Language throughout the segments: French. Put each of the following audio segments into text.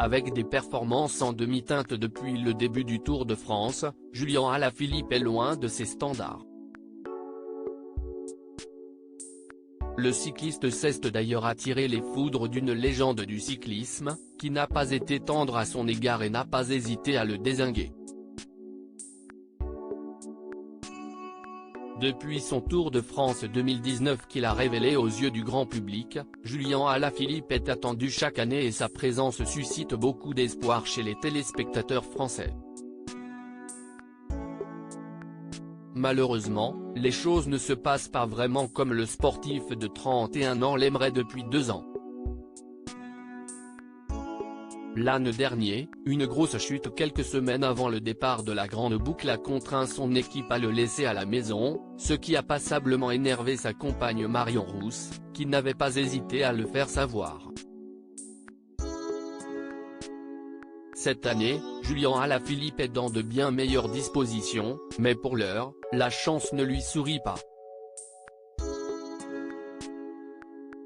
Avec des performances en demi-teinte depuis le début du Tour de France, Julian Alaphilippe est loin de ses standards. Le cycliste s'est d'ailleurs attiré les foudres d'une légende du cyclisme, qui n'a pas été tendre à son égard et n'a pas hésité à le dézinguer. Depuis son Tour de France 2019 qu'il a révélé aux yeux du grand public, Julian Alaphilippe est attendu chaque année et sa présence suscite beaucoup d'espoir chez les téléspectateurs français. Malheureusement, les choses ne se passent pas vraiment comme le sportif de 31 ans l'aimerait depuis 2 ans. L'année dernière, une grosse chute quelques semaines avant le départ de la Grande Boucle a contraint son équipe à le laisser à la maison, ce qui a passablement énervé sa compagne Marion Rousse, qui n'avait pas hésité à le faire savoir. Cette année, Julian Alaphilippe est dans de bien meilleures dispositions, mais pour l'heure, la chance ne lui sourit pas.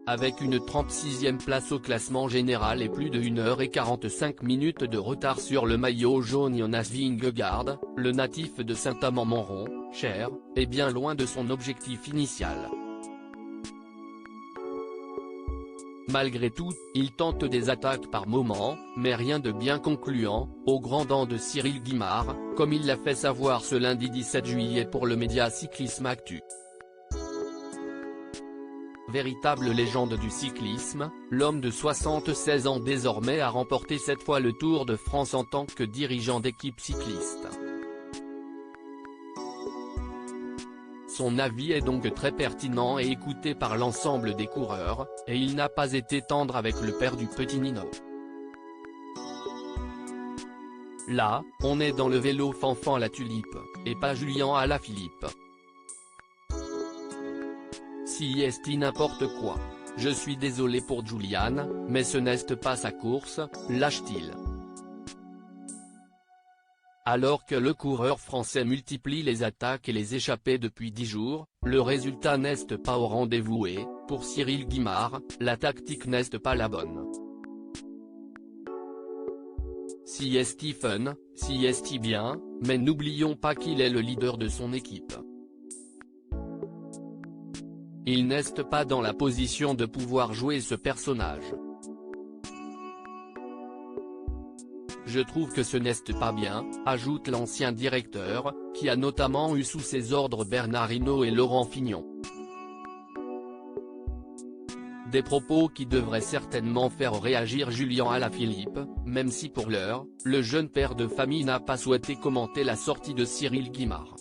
Avec une 36e place au classement général et plus de 1h45 de retard sur le maillot jaune Jonas Vingegaard, le natif de Saint-Amand-Montrond, Cher, est bien loin de son objectif initial. Malgré tout, il tente des attaques par moments, mais rien de bien concluant, aux grands dents de Cyril Guimard, comme il l'a fait savoir ce lundi 17 juillet pour le média Cyclisme Actu. Véritable légende du cyclisme, l'homme de 76 ans désormais a remporté 7 fois le Tour de France en tant que dirigeant d'équipe cycliste. Son avis est donc très pertinent et écouté par l'ensemble des coureurs, et il n'a pas été tendre avec le père du petit Nino. Là, on est dans le vélo Fanfan la Tulipe, et pas Julian Alaphilippe. Si est n'importe quoi. Je suis désolé pour Julian, mais ce n'est pas sa course, lâche-t-il. Alors que le coureur français multiplie les attaques et les échappées depuis 10 jours, le résultat n'est pas au rendez-vous et, pour Cyril Guimard, la tactique n'est pas la bonne. Si est fun, si est bien, mais n'oublions pas qu'il est le leader de son équipe. Il n'est pas dans la position de pouvoir jouer ce personnage. Je trouve que ce n'est pas bien, ajoute l'ancien directeur, qui a notamment eu sous ses ordres Bernard Hinault et Laurent Fignon. Des propos qui devraient certainement faire réagir Julian Alaphilippe, même si pour l'heure, le jeune père de famille n'a pas souhaité commenter la sortie de Cyril Guimard.